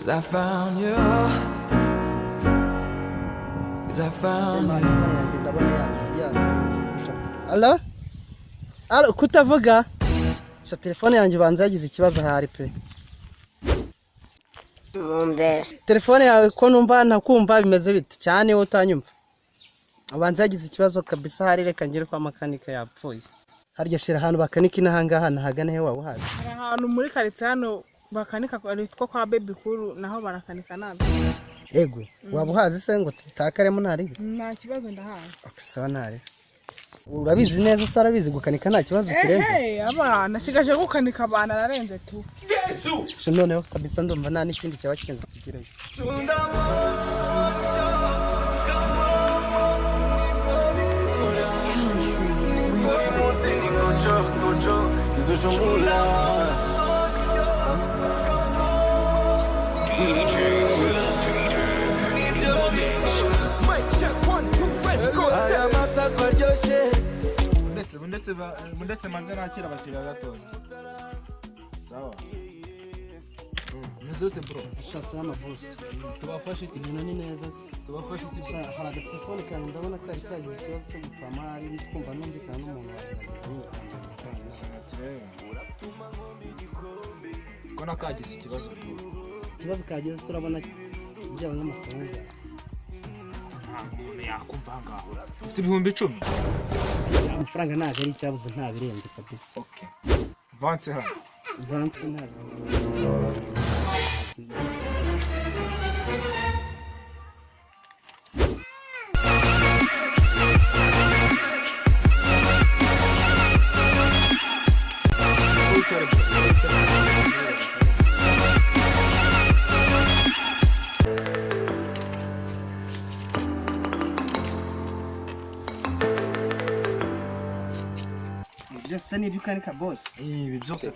'Cause I found you. 'Cause I found you. Allo? Allo, kutavuga? Sa telefone yanjye ubanza yagize ikibazo ahari pe. Telefone yawe ko numva ntakumva bimeze bite cyane utanyumva. Ubanza yagize ikibazo kabisa hari reka ngire kwa makanika yapfuye. Harya shira ahantu bakanika inahangaha nahagana he wawe uhazi. Ahantu muri karitsiye hano bakanika two kwa baby kuru naho barakanika nabi. Ego, waba uhazi se ngo tutakaremo ntari? Nta kibazo ndahazi. Akisa ntari. Urabizi neza se arabizi gukanika nta kibazo kirenze. Aba nashigaje gukanika abana narenze tu. Yesu! Noneho kabisa ndumva nta n'ikindi cyaba kirenze tugireyo. Mundetse manze nakira abakiriya gatoya. Sawa. Meze ute bro? Salama boss. Tubafashe iki? Ibintu ni neza se. Tubafashe iki? Hari agatelefone kanjye ndabona kari kagize ikibazo cyo gupama ari twumva numvikana n'umuntu Ko nakagize ikibazo. Ikibazo kagize se urabona bijyanye n'amafaranga. Umuntu yakumva ngaho. Ufite ibihumbi 10. Amafaranga ntago ari icyabuze nta birenze kabisa. Okay. Vance hano. Vance ntago. Byose ni ibikanika boss. Ibi byose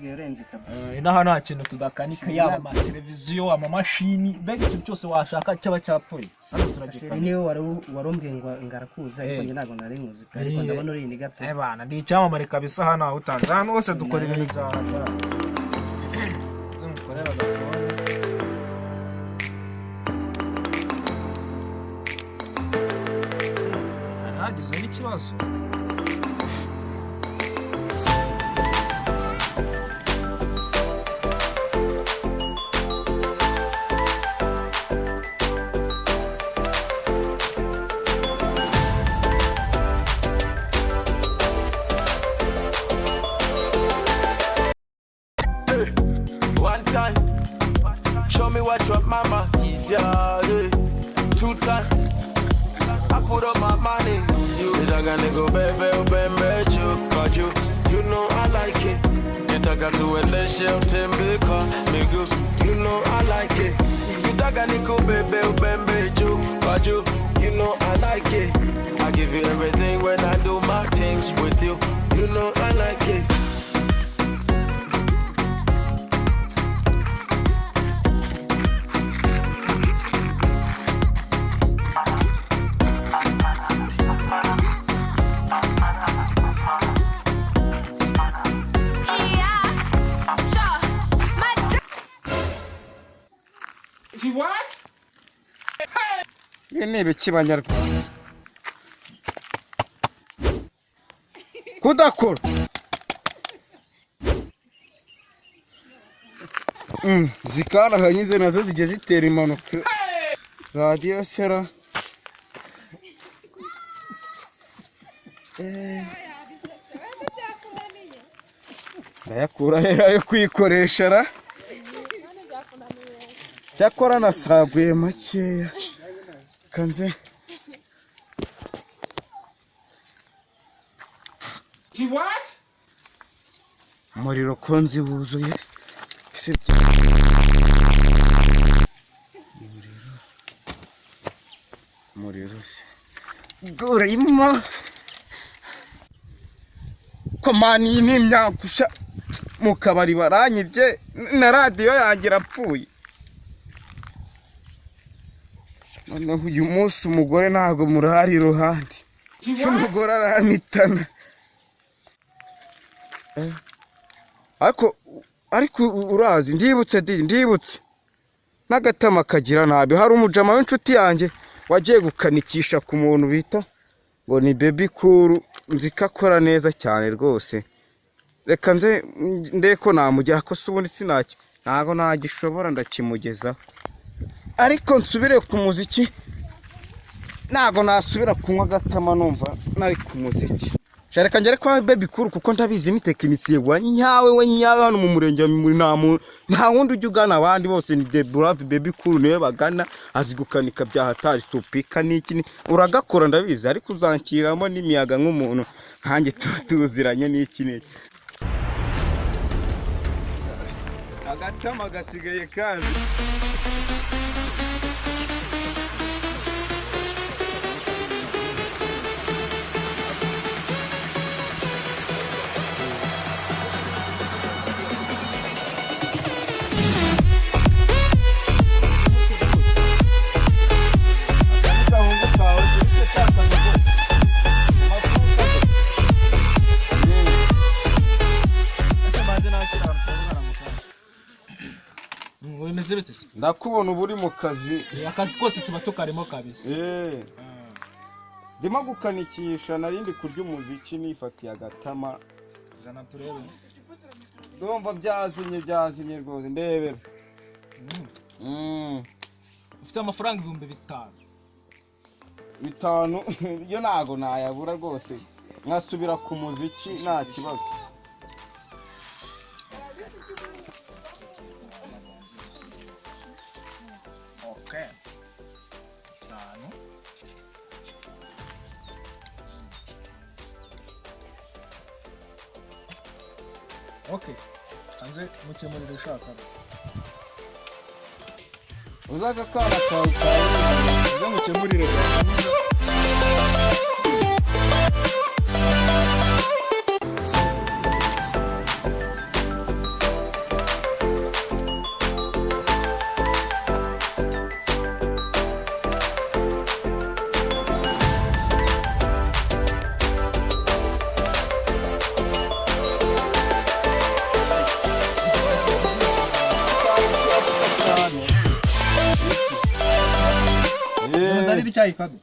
Birenze kabisa. Inaha nta kintu tudakanika yaba ama televiziyo ama mashini mbega ikintu cyose washaka cyaba cyapfuye. Sano turagikana. Niyo warombwe ngo ngarakuza ariko njye ntago nari nkuzi ariko ndabona uri indiga pe. Bana ndi icyamamare kabisa hano aho utanze hano hose dukora ibintu bya hano. Zumukorera gafone. Ntagize n'ikibazo. One time, show me what your mama is, yeah. 2 times, I put up my money. You gonna go baby, baby, you know I like it. You gonna do a little because me good, you know I like it. You gonna go baby, baby, you know I like it. I give you everything when I do my things with you, you know I like it. What? Ni biki banyarwanda. Kudakora. Zikara hanyuze nazo zigeze zitera impanuka. Radio sera. Ndayakura ayo kwikoresha ra. Cyakora nasaguye makeya. Kanze. What? Umuriro konzi wuzuye. Umuriro se. Gurimo. Komani n'imyakusha mu kabari baranyibye na radio yanjye rapfuye. Noneho uyu munsi umugore ntago murari iruhande. Umugore aranitana. Ariko ariko urazi ndibutse n'agatama kagira nabi. Hari umujama w'inshuti yanjye wagiye gukanikisha ku muntu bita ngo ni Baby Cool, nzi ko akora neza cyane rwose. Reka nze ndeko namugera ko subundi sinaki ntago nagishobora ndakimugezaho, ariko nsubire ku muziki ntago nasubira kunywa agatama numva nari ku muziki. Reka ngere kwa Baby Cool kuko ndabizi ni tekinisiye wa nyawe hano mu murenge muri nta wundi ujya ugana abandi bose ni The Brave Baby Cool niwe bagana, azi gukanika bya hatari supika n'iki uragakora ndabizi, ariko uzankiramo n'imiyaga nk'umuntu nkanjye tuziranye n'iki agatama gasigaye kandi ndakubona ubu uri mu kazi. Akazi kose tuba tukarimo kabisa. Ndimo gukanikisha narindi kurya umuziki nifatiye agatama. Zana turebe. Ndumva byazinye rwose ndebera. Ufite amafaranga 5,000 yo nago nayabura rwose, nkasubira ku muziki nta kibazo. Okay. Okay. Hanze mukemurira ushaka. Uzaga kana kawe mukemurire. Icyayi kado.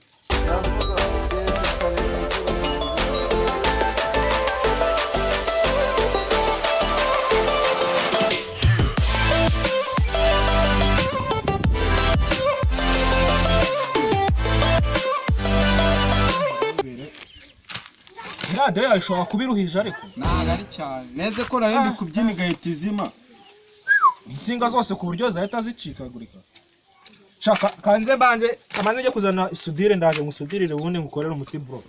Radio yashobora kubiruhije ariko ntago ari cyane neze ko narindi kubyina igahita izima insinga zose ku buryo zahita zicikagurika. Shaka kanze banze kamanze njye kuzana isudire ndaje ngusudirire ubundi ngukorera umuti bro.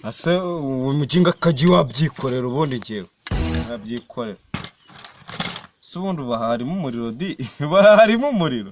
ase umujinga kaji wabyikorera ubundi ngewe arabyikorera. Subundi baharimo umuriro di baharimo umuriro.